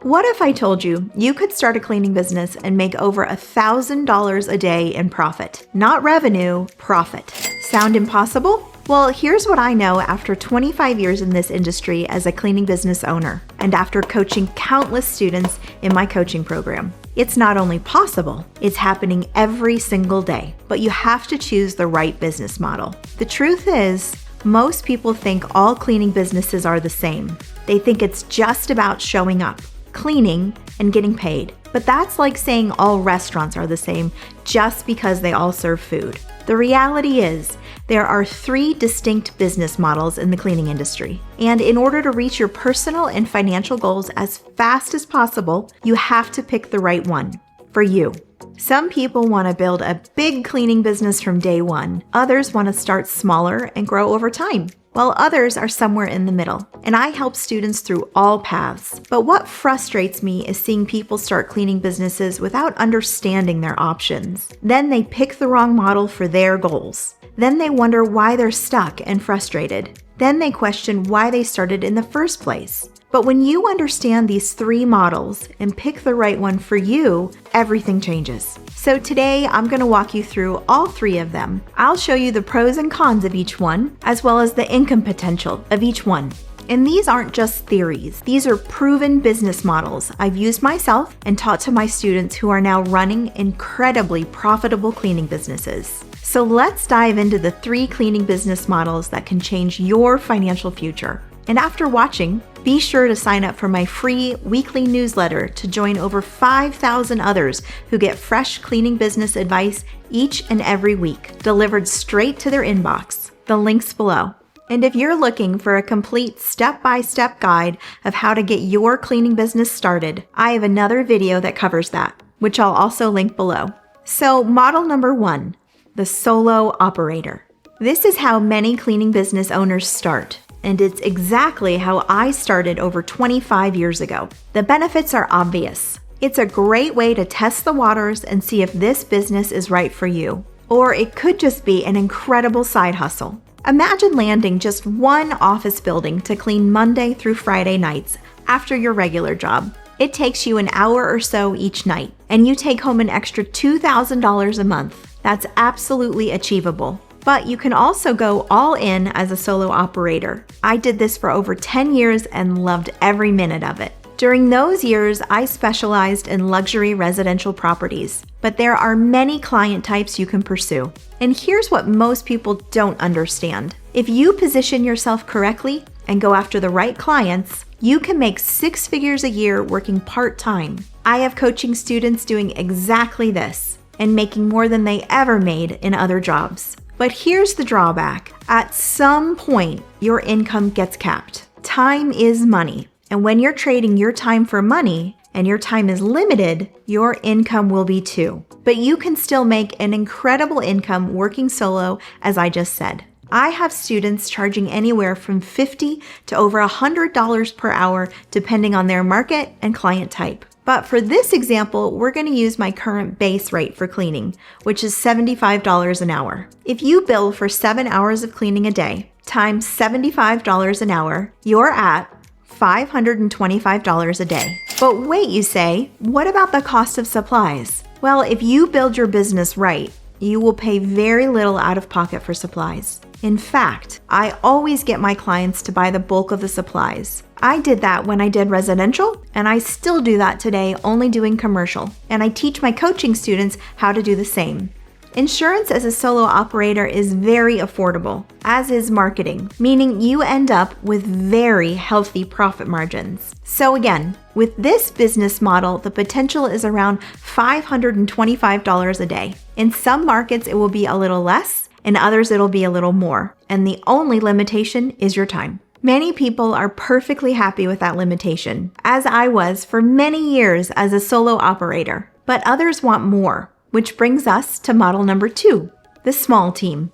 What if I told you you could start a cleaning business and make over $1,000 a day in profit? Not revenue, profit. Sound impossible? Well, here's what I know after 25 years in this industry as a cleaning business owner and after coaching countless students in my coaching program. It's not only possible, it's happening every single day, but you have to choose the right business model. The truth is, most people think all cleaning businesses are the same. They think it's just about showing up, cleaning, and getting paid. But that's like saying all restaurants are the same just because they all serve food. The reality is, there are 3 distinct business models in the cleaning industry. And in order to reach your personal and financial goals as fast as possible, you have to pick the right one for you. Some people want to build a big cleaning business from day one. Others want to start smaller and grow over time, while others are somewhere in the middle. And I help students through all paths. But what frustrates me is seeing people start cleaning businesses without understanding their options. Then they pick the wrong model for their goals. Then they wonder why they're stuck and frustrated. Then they question why they started in the first place. But when you understand these 3 models and pick the right one for you, everything changes. So today I'm going to walk you through all 3 of them. I'll show you the pros and cons of each one, as well as the income potential of each one. And these aren't just theories. These are proven business models I've used myself and taught to my students who are now running incredibly profitable cleaning businesses. So let's dive into the 3 cleaning business models that can change your financial future. And after watching, be sure to sign up for my free weekly newsletter to join over 5,000 others who get fresh cleaning business advice each and every week, delivered straight to their inbox. The link's below. And if you're looking for a complete step-by-step guide of how to get your cleaning business started, I have another video that covers that, which I'll also link below. So model number 1, the solo operator. This is how many cleaning business owners start. And it's exactly how I started over 25 years ago. The benefits are obvious. It's a great way to test the waters and see if this business is right for you. Or it could just be an incredible side hustle. Imagine landing just one office building to clean Monday through Friday nights after your regular job. It takes you an hour or so each night, and you take home an extra $2,000 a month. That's absolutely achievable. But you can also go all in as a solo operator. I did this for over 10 years and loved every minute of it. During those years, I specialized in luxury residential properties, but there are many client types you can pursue. And here's what most people don't understand. If you position yourself correctly and go after the right clients, you can make 6 figures a year working part-time. I have coaching students doing exactly this and making more than they ever made in other jobs. But here's the drawback. At some point, your income gets capped. Time is money. And when you're trading your time for money and your time is limited, your income will be too. But you can still make an incredible income working solo, as I just said. I have students charging anywhere from $50 to over $100 per hour, depending on their market and client type. But for this example, we're going to use my current base rate for cleaning, which is $75 an hour. If you bill for 7 hours of cleaning a day, times $75 an hour, you're at $525 a day. But wait, you say, what about the cost of supplies? Well, if you build your business right, you will pay very little out of pocket for supplies. In fact, I always get my clients to buy the bulk of the supplies. I did that when I did residential, and I still do that today, only doing commercial. And I teach my coaching students how to do the same. Insurance as a solo operator is very affordable, as is marketing, meaning you end up with very healthy profit margins. So again, with this business model, the potential is around $525 a day. In some markets, it will be a little less. In others, it'll be a little more. And the only limitation is your time. Many people are perfectly happy with that limitation, as I was for many years as a solo operator. But others want more, which brings us to model number 2, the small team.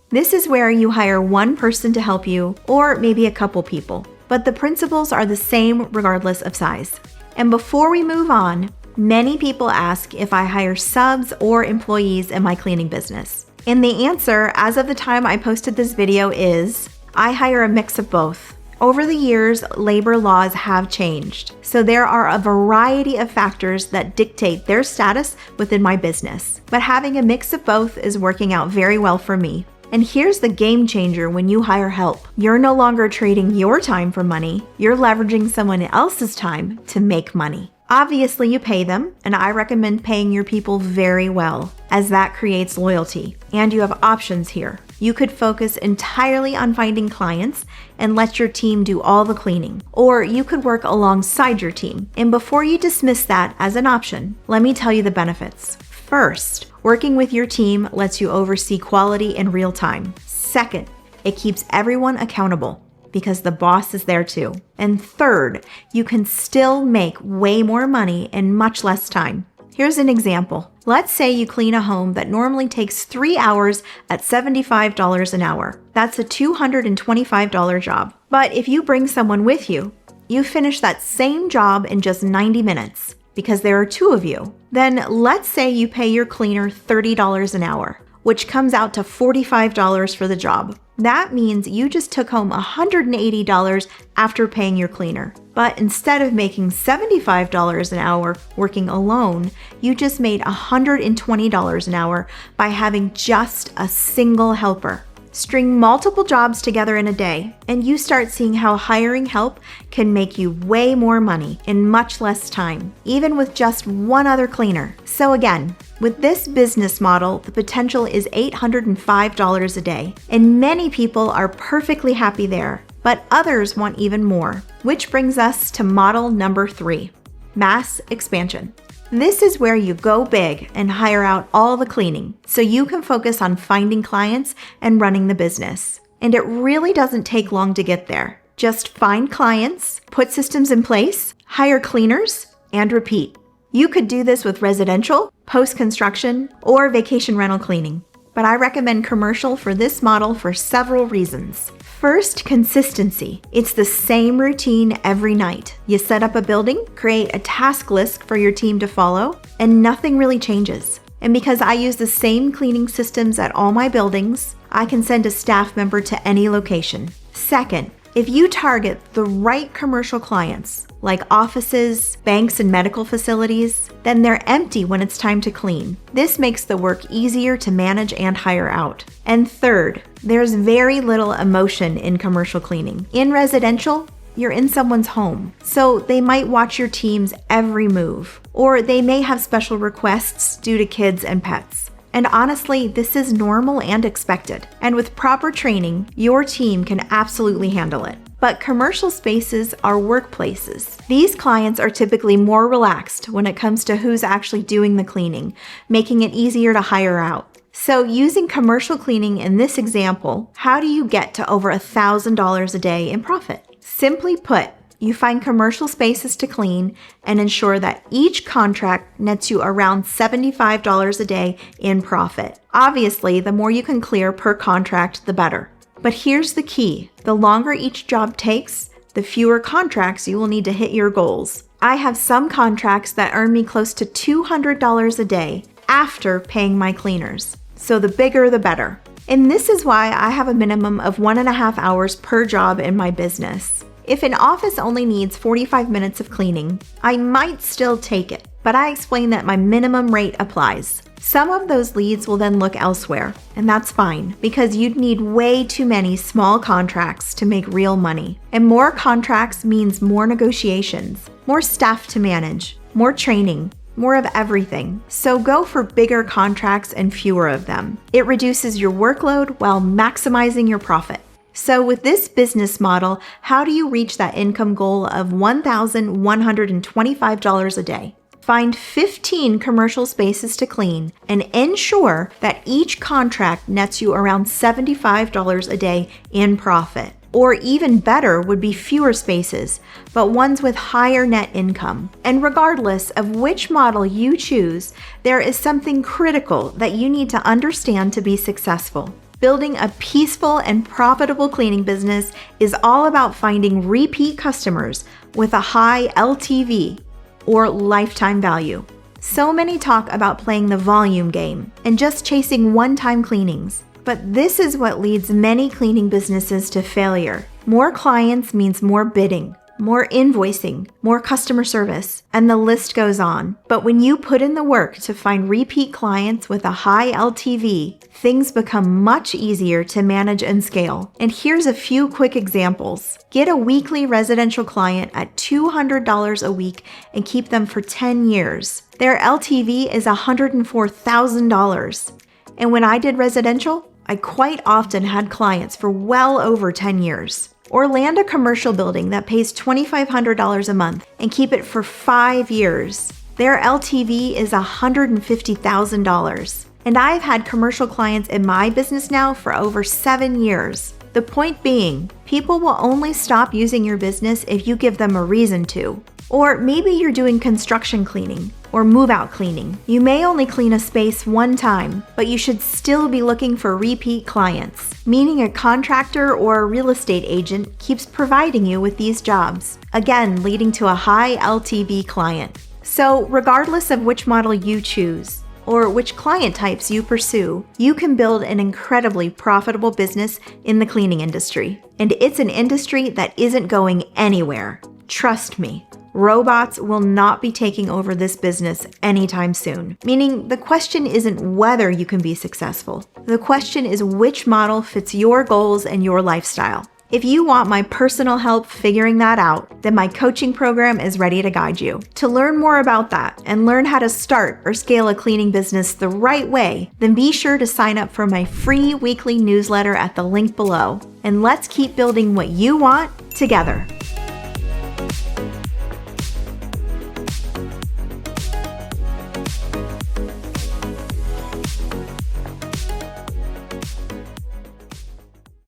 This is where you hire one person to help you, or maybe a couple people. But the principles are the same regardless of size. And before we move on, many people ask if I hire subs or employees in my cleaning business. And the answer, as of the time I posted this video, is I hire a mix of both. Over the years, labor laws have changed, so there are a variety of factors that dictate their status within my business. But having a mix of both is working out very well for me. And here's the game changer when you hire help. You're no longer trading your time for money, you're leveraging someone else's time to make money. Obviously, you pay them, and I recommend paying your people very well, as that creates loyalty. And you have options here. You could focus entirely on finding clients and let your team do all the cleaning. Or you could work alongside your team. And before you dismiss that as an option, let me tell you the benefits. First, working with your team lets you oversee quality in real time. Second, it keeps everyone accountable because the boss is there too. And third, you can still make way more money in much less time. Here's an example. Let's say you clean a home that normally takes 3 hours at $75 an hour. That's a $225 job. But if you bring someone with you, you finish that same job in just 90 minutes because there are 2 of you. Then let's say you pay your cleaner $30 an hour, which comes out to $45 for the job. That means you just took home $180 after paying your cleaner. But instead of making $75 an hour working alone, you just made $120 an hour by having just a single helper. String multiple jobs together in a day, and you start seeing how hiring help can make you way more money in much less time, even with just one other cleaner. So again, with this business model, the potential is $805 a day, and many people are perfectly happy there, but others want even more, which brings us to model number 3, mass expansion. This is where you go big and hire out all the cleaning so you can focus on finding clients and running the business. And it really doesn't take long to get there. Just find clients, put systems in place, hire cleaners, and repeat. You could do this with residential, post-construction, or vacation rental cleaning. But I recommend commercial for this model for several reasons. First, consistency. It's the same routine every night. You set up a building, create a task list for your team to follow, and nothing really changes. And because I use the same cleaning systems at all my buildings, I can send a staff member to any location. Second, if you target the right commercial clients, like offices, banks, and medical facilities, then they're empty when it's time to clean. This makes the work easier to manage and hire out. And third, there's very little emotion in commercial cleaning. In residential, you're in someone's home, so they might watch your team's every move, or they may have special requests due to kids and pets. And honestly, this is normal and expected. And with proper training, your team can absolutely handle it. But commercial spaces are workplaces. These clients are typically more relaxed when it comes to who's actually doing the cleaning, making it easier to hire out. So using commercial cleaning in this example, how do you get to over $1,000 a day in profit? Simply put, you find commercial spaces to clean and ensure that each contract nets you around $75 a day in profit. Obviously, the more you can clear per contract, the better. But here's the key. The longer each job takes, the fewer contracts you will need to hit your goals. I have some contracts that earn me close to $200 a day after paying my cleaners. So the bigger, the better. And this is why I have a minimum of 1.5 hours per job in my business. If an office only needs 45 minutes of cleaning, I might still take it, but I explain that my minimum rate applies. Some of those leads will then look elsewhere, and that's fine because you'd need way too many small contracts to make real money. And more contracts means more negotiations, more staff to manage, more training, more of everything. So go for bigger contracts and fewer of them. It reduces your workload while maximizing your profit. So with this business model, how do you reach that income goal of $1,125 a day? Find 15 commercial spaces to clean and ensure that each contract nets you around $75 a day in profit. Or even better would be fewer spaces, but ones with higher net income. And regardless of which model you choose, there is something critical that you need to understand to be successful. Building a peaceful and profitable cleaning business is all about finding repeat customers with a high LTV or lifetime value. So many talk about playing the volume game and just chasing one-time cleanings. But this is what leads many cleaning businesses to failure. More clients means more bidding, more invoicing, more customer service, and the list goes on. But when you put in the work to find repeat clients with a high LTV, things become much easier to manage and scale. And here's a few quick examples. Get a weekly residential client at $200 a week and keep them for 10 years. Their LTV is $104,000. And when I did residential, I quite often had clients for well over 10 years. Or land a commercial building that pays $2,500 a month and keep it for 5 years. Their LTV is $150,000. And I've had commercial clients in my business now for over 7 years. The point being, people will only stop using your business if you give them a reason to. Or maybe you're doing construction cleaning or move-out cleaning. You may only clean a space one time, but you should still be looking for repeat clients, meaning a contractor or a real estate agent keeps providing you with these jobs, again leading to a high LTV client. So regardless of which model you choose, or which client types you pursue, you can build an incredibly profitable business in the cleaning industry. And it's an industry that isn't going anywhere. Trust me. Robots will not be taking over this business anytime soon, meaning the question isn't whether you can be successful. The question is which model fits your goals and your lifestyle. If you want my personal help figuring that out, then my coaching program is ready to guide you. To learn more about that and learn how to start or scale a cleaning business the right way, then be sure to sign up for my free weekly newsletter at the link below. And let's keep building what you want together.